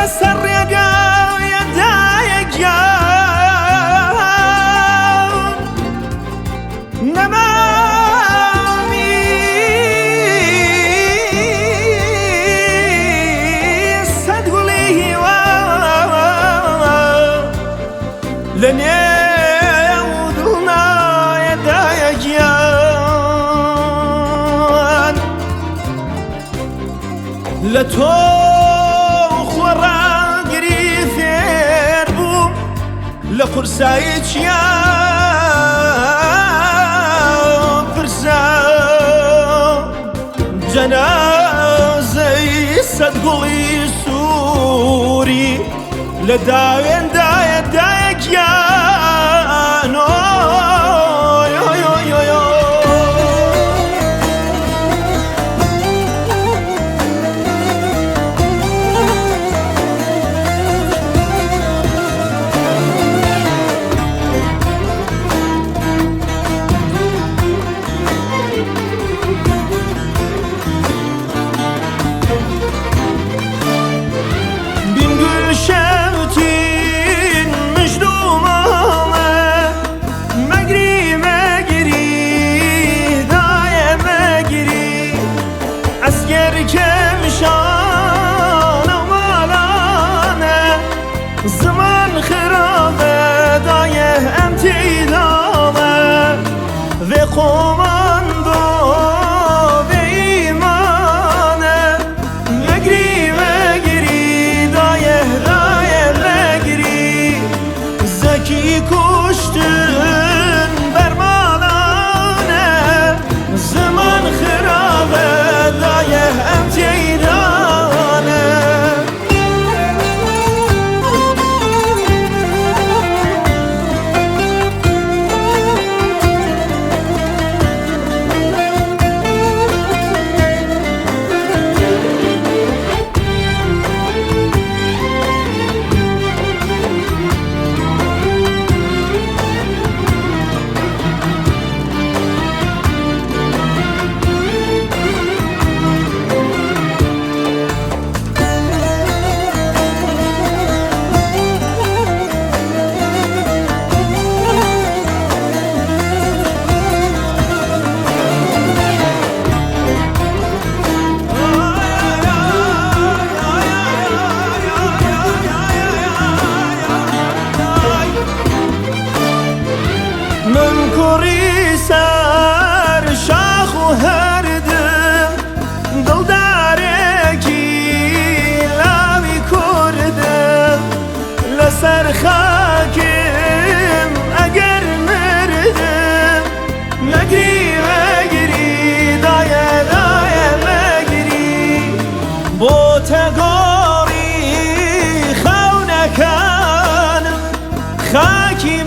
لسر يقاو يدايق يان نمامي صدقليه لني ودلنا يدايق يان لتو لقرصايت يا فرسا جنازي صدقلي سوري لداين دايك يا نو زمان خرابه دایه امتی دامه و قوماندو به ایمانه مگری دایه مگری زکی کشتن برمالانه زمان خرابه دایه امتی دامه کوری سر شاخ و هردم دل دارکی لاوی کردم لسر خاکم اگر مردم مگری دایه مگری با تگاری خونکانم خاکی